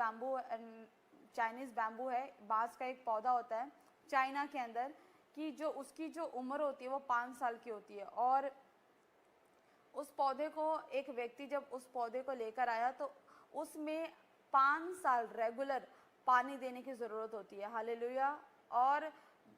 बैम्बू है, बांस का एक पौधा होता है चाइना के अंदर, कि जो उसकी जो उम्र होती है वो 5 साल की होती है। और उस पौधे को एक व्यक्ति जब उस पौधे को लेकर आया, तो उसमें 5 साल रेगुलर पानी देने की ज़रूरत होती है। हालेलुया। और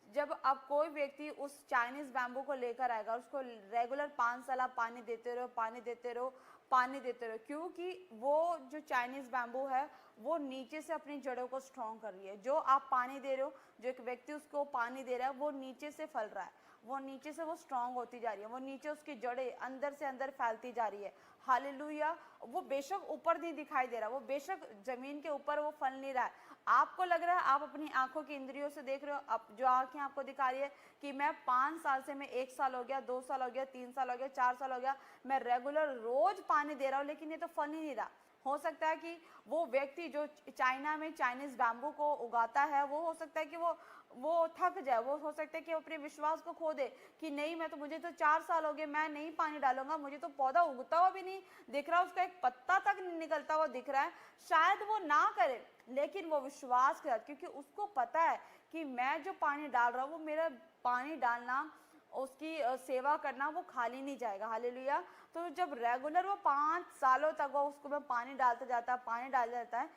जब अब कोई व्यक्ति उस चाइनीज़ बैम्बू को लेकर आएगा, उसको रेगुलर 5 साल आप पानी देते रहो, पानी देते रहो, पानी देते रहो, क्योंकि वो जो चाइनीज़ बैम्बू है वो नीचे से अपनी जड़ों को स्ट्रॉन्ग कर रही है। जो आप पानी दे रहे हो, जो एक व्यक्ति उसको पानी दे रहा है, वो नीचे से फल रहा है, वो नीचे से वो स्ट्रॉन्ग होती जा रही है, वो नीचे उसकी जड़ें अंदर से अंदर फैलती जा रही है। हालेलुया। वो बेशक ऊपर नहीं दिखाई दे रहा, वो बेशक जमीन के ऊपर वो फल नहीं रहा है, आपको लग रहा है, आप अपनी आंखों की इंद्रियों से देख रहे हो, अब जो आंखें आपको दिखा रही है कि मैं 5 साल से, मैं 1 साल हो गया, 2 साल हो गया, 3 साल हो गया, 4 साल हो गया, मैं रेगुलर रोज पानी दे रहा हूँ, लेकिन ये तो फल ही नहीं रहा। हो सकता है कि वो व्यक्ति जो चाइना में चाइनीज बैम्बू को उगाता है, वो हो सकता है कि वो थक जाए, वो हो सकता है कि अपने विश्वास को खो दे कि नहीं, मैं तो, मुझे तो 4 साल हो गए, मैं नहीं पानी डालूंगा, मुझे तो पौधा उगता हुआ भी नहीं दिख रहा, उसका एक पत्ता तक नहीं निकलता हुआ दिख रहा है। शायद वो ना करे, लेकिन वो विश्वास के साथ, क्योंकि उसको पता है कि मैं जो पानी डाल रहा हूँ, वो मेरा पानी डालना, उसकी सेवा करना, वो खाली नहीं जाएगा। हालेलुया। तो जब रेगुलर वो 5 सालों तक वो उसको में पानी डालता जाता है, पानी डाल जाता है,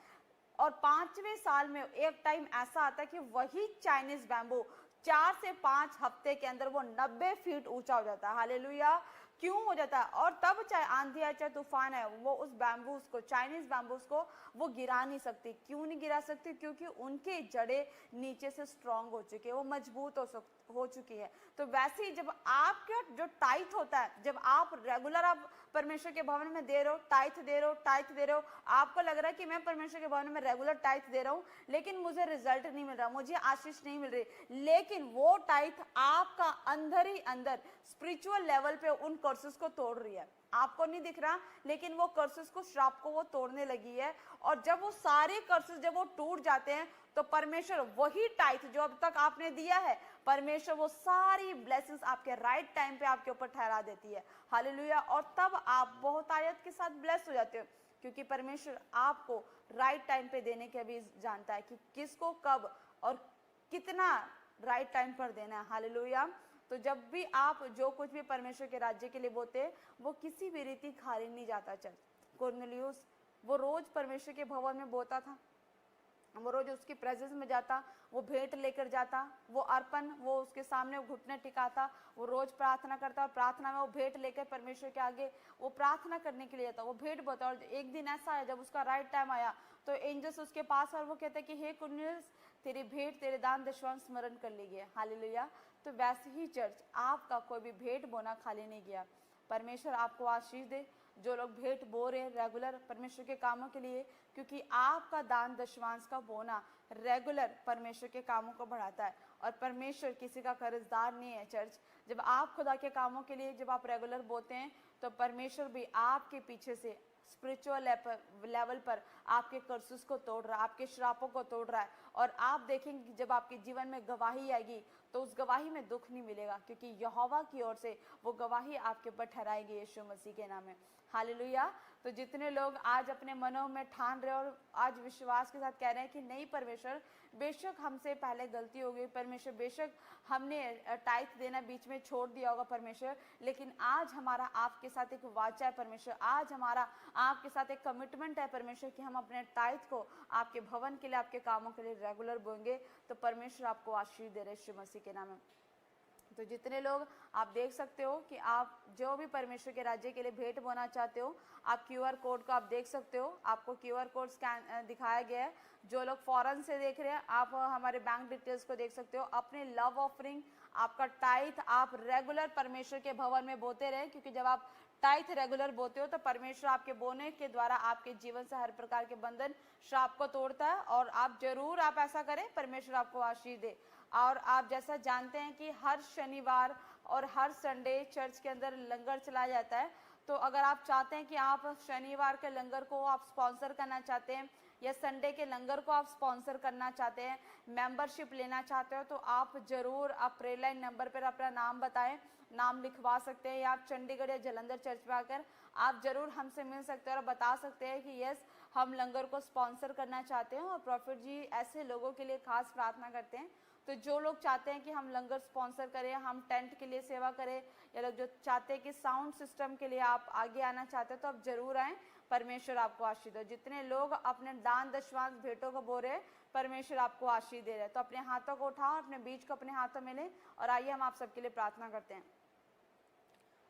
और 5वें साल में एक टाइम ऐसा आता है कि वही चाइनीज बैम्बू 4 से 5 हफ्ते के अंदर वो 90 फीट ऊंचा हो जाता है। हालेलुया। क्यों हो जाता है? और तब चाहे आंधी है, चाहे तूफान है, वो उस बैम्बूस को, चाइनीज बैम्बूस को वो गिरा नहीं सकती। क्यों नहीं गिरा सकती? क्योंकि उनके जड़ें नीचे से स्ट्रांग हो चुकी है, वो मजबूत हो चुकी है। तो वैसे ही जब आपका जो टाइट होता है, जब आप रेगुलर आप परमेश्वर के भवन में दे रहे हो, टाइथ दे रहे हो, टाइथ दे रहे हो, आपको लग रहा है कि मैं परमेश्वर के भवन में रेगुलर टाइथ दे रहा हूँ लेकिन मुझे रिजल्ट नहीं मिल रहा, मुझे आशीष नहीं मिल रही, लेकिन वो टाइथ आपका अंदर ही अंदर स्पिरिचुअल लेवल पे उन कर्सेस को तोड़ रही है। आपको नहीं दिख रहा लेकिन वो कर्सेस को, श्राप को वो तोड़ने लगी है। और जब वो सारे कर्सेस जब वो टूट जाते हैं तो परमेश्वर वही टाइथ जो अब तक आपने दिया है, परमेश्वर वो सारी ब्लेसिंग्स आपके राइट टाइम पे आपके ऊपर ठहरा देती है। हालेलुया। और तब आप बहुत आयत के साथ ब्लेस हो जाते हो, क्योंकि परमेश्वर आपको राइट टाइम पे देने के भी जानता है कि किसको कब और कितना राइट टाइम पर देना है। हालेलुया। तो जब भी आप जो कुछ भी परमेश्वर के राज्य के लिए बोते वो किसी भी रीति खाली नहीं जाता। चल कुरनेलियुस वो रोज परमेश्वर के भवन में बोता था, वो रोज उसकी प्रेजेंस में जाता, वो भेंट लेकर जाता, वो अर्पण वो उसके सामने घुटने टिकाता, वो रोज प्रार्थना करता और प्रार्थना में वो भेंट लेकर परमेश्वर के आगे वो प्रार्थना करने के लिए जाता, वो भेंट बोता। और एक दिन ऐसा आया जब उसका राइट टाइम आया तो एंजल्स उसके पास और वो कहते कि हे कुरनेलियुस तेरी भेंट तेरे दान दशवांश स्मरण कर ली गया। हालेलुया। तो वैसे ही चर्च आपका कोई भी भेंट बोना खाली नहीं गया। परमेश्वर आपको आशीष दे जो लोग भेंट बो रहे रेगुलर परमेश्वर के कामों के लिए, क्योंकि आपका दान दशवांश का बोना रेगुलर परमेश्वर के कामों को बढ़ाता है। और परमेश्वर किसी का कर्जदार नहीं है। चर्च जब आप खुदा के कामों के लिए जब आप रेगुलर बोते हैं तो परमेश्वर भी आपके पीछे से स्पिरिचुअल लेवल पर आपके कर्सेस को तोड़ रहा है, आपके श्रापों को तोड़ रहा है। और आप देखेंगे कि जब आपके जीवन में गवाही आएगी तो उस गवाही में दुख नहीं मिलेगा, क्योंकि यहोवा की ओर से वो गवाही आपके ऊपर ठहराएगी यीशु मसीह के नाम में। हालेलुया। तो जितने लोग आज अपने मनों में ठान रहे और आज विश्वास के साथ कह रहे हैं कि नहीं परमेश्वर बेशक हमसे पहले गलती हो गई, परमेश्वर बेशक हमने टाइथ देना बीच में छोड़ दिया होगा परमेश्वर, लेकिन आज हमारा आपके साथ एक वाचा है परमेश्वर, आज हमारा आपके साथ एक कमिटमेंट है परमेश्वर कि हम अपने टाइथ को आपके भवन के लिए आपके कामों के लिए रेगुलर बोएंगे, तो परमेश्वर आपको आशीष दे रहे यीशु मसीह के नाम में। तो जितने लोग आप देख सकते हो कि आप जो भी परमेश्वर के राज्य के लिए भेंट बोना चाहते हो, आप क्यूआर कोड को आप देख सकते हो, आपको क्यूआर कोड स्कैन दिखाया गया है। जो लोग फॉरेन से देख रहे हैं आप हमारे बैंक डिटेल्स को देख सकते हो। अपने लव ऑफरिंग आपका टाइथ आप रेगुलर परमेश्वर के भवन में बोते रहे, क्योंकि जब आप टाइथ रेगुलर बोते हो तो परमेश्वर आपके बोने के द्वारा आपके जीवन से हर प्रकार के बंधन श्राप को तोड़ता है। और आप जरूर आप ऐसा करें, परमेश्वर आपको आशीष दे। और आप जैसा जानते हैं कि हर शनिवार और हर संडे चर्च के अंदर लंगर चलाया जाता है, तो अगर आप चाहते हैं कि आप शनिवार के लंगर को आप स्पॉन्सर करना चाहते हैं या संडे के लंगर को आप स्पॉन्सर करना चाहते हैं, मेंबरशिप लेना चाहते हो, तो आप जरूर आप प्रेयर लाइन नंबर पर अपना नाम बताएं, नाम लिखवा सकते हैं, या आप चंडीगढ़ या जलंधर चर्च में आकर आप जरूर हमसे मिल सकते हैं और बता सकते हैं कि यस हम लंगर को स्पॉन्सर करना चाहते हैं। और प्रॉफिट जी ऐसे लोगों के लिए खास प्रार्थना करते हैं। तो जो लोग चाहते हैं कि हम लंगर स्पॉन्सर करें, हम टेंट के लिए सेवा करें, या लोग जो चाहते हैं कि साउंड सिस्टम के लिए आप आगे आना चाहते हैं, तो आप जरूर आएँ, परमेश्वर आपको आशीष दे। जितने लोग अपने दान दशवांश भेंटों को बो रहे हैं, परमेश्वर आपको आशीष दे रहे हैं। तो अपने हाथों को उठाओ, अपने बीज को अपने हाथों में लें और आइए हम आप सबके लिए प्रार्थना करते हैं।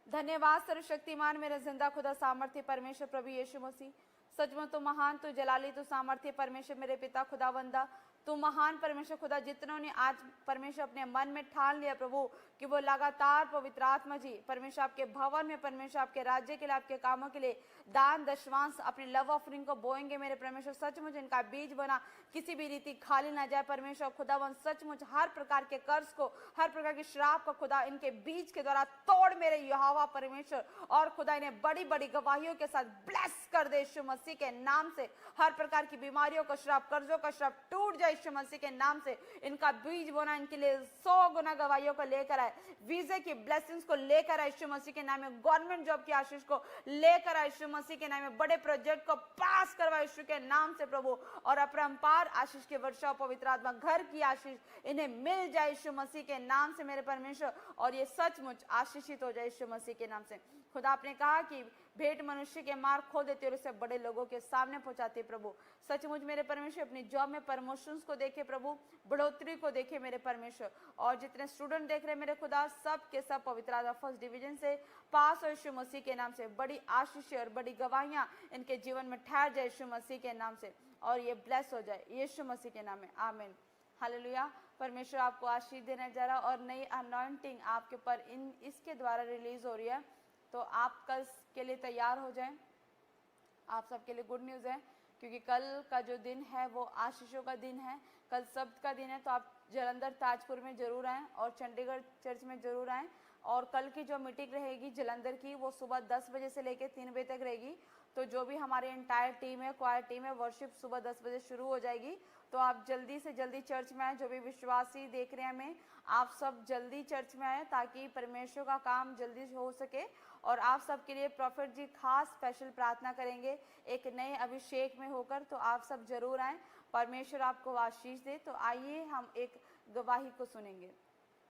धन्यवाद सर्वशक्तिमान मेरे जिंदा खुदा सामर्थ्य परमेश्वर प्रभु यीशु मसीह, सचमुच तो महान, तो जलाली, तो सामर्थ्य परमेश्वर मेरे पिता खुदावंदा, तू महान परमेश्वर खुदा। जितनों ने आज परमेश्वर अपने मन में ठान लिया प्रभु कि वो लगातार पवित्र आत्मा जी परमेश्वर आपके भवन में, परमेश्वर आपके राज्य के लिए, आपके कामों के लिए दान दशवांश अपनी लव ऑफरिंग को बोएंगे मेरे परमेश्वर, सचमुच इनका बीज बना किसी भी रीति खाली ना जाए परमेश्वर खुदावन। सचमुच हर प्रकार के कर्ज को, हर प्रकार के श्राप को खुदा इनके बीज के द्वारा तोड़ मेरे यहोवा परमेश्वर, और खुदा इन्हें बड़ी बड़ी गवाहियों के साथ ब्लेस कर दे यीशु मसीह के नाम से। हर प्रकार की बीमारियों का श्राप, कर्जों का श्राप टूट जाए यीशु मसीह के नाम से। इनका बीज बोना इनके लिए 100 गुना गवाहियों को लेकर आए, वीजे की ब्लेसिंग्स को लेकर आए यीशु मसीह के नाम में, गवर्नमेंट जॉब की आशीष को लेकर आए यीशु मसीह के नाम में, बड़े प्रोजेक्ट को पास करवाए यीशु के नाम से प्रभु, और अपरंपार आशीष के वर्षा पवित्र आत्मा घर की आशीष इन्हें मिल जाए यीशु मसीह के नाम से मेरे परमेश्वर, और ये सचमुच आशीषित हो जाए यीशु मसीह के नाम से। खुदा आपने कहा कि भेंट मनुष्य के मार्ग खोल देती और उसे बड़े लोगों के सामने पहुंचाते प्रभु। सचमुच मेरे परमेश्वर अपनी जॉब में प्रमोशंस को देखे प्रभु, बढ़ोतरी को देखे मेरे परमेश्वर, और जितने स्टूडेंट देख रहे मेरे खुदा सब के सब पवित्र आत्मा फर्स्ट डिवीजन से पास हो यीशु मसीह के नाम से। बड़ी आशीष और बड़ी गवाहियां इनके जीवन में ठहर जाए यीशु मसीह के नाम से, और ये ब्लेस हो जाए यीशु मसीह के नाम में, आमीन। हालेलुया। परमेश्वर आपको आशीष देने जा रहा, और नई अनॉइंटिंग आपके ऊपर इसके द्वारा रिलीज हो रही है। तो आप कल के लिए तैयार हो जाएं। आप सबके लिए गुड न्यूज़ है, क्योंकि कल का जो दिन है वो आशीषों का दिन है, कल सब्त का दिन है। तो आप जलंधर ताजपुर में ज़रूर आएँ और चंडीगढ़ चर्च में ज़रूर आएँ। और कल की जो मीटिंग रहेगी जलंधर की, वो सुबह 10 बजे से लेकर 3 बजे तक रहेगी। तो जो भी हमारी एंटायर टीम है, क्वायर टीम है, वर्शिप सुबह 10 बजे शुरू हो जाएगी। तो आप जल्दी से जल्दी चर्च में आए। जो भी विश्वासी देख रहे हैं हमें, आप सब जल्दी चर्च में आए ताकि परमेश्वर का काम जल्दी हो सके। और आप सबके लिए प्रॉफिट जी खास स्पेशल प्रार्थना करेंगे एक नए अभिषेक में होकर। तो आप सब जरूर आएँ, परमेश्वर आपको आशीष दे। तो आइए हम एक गवाही को सुनेंगे।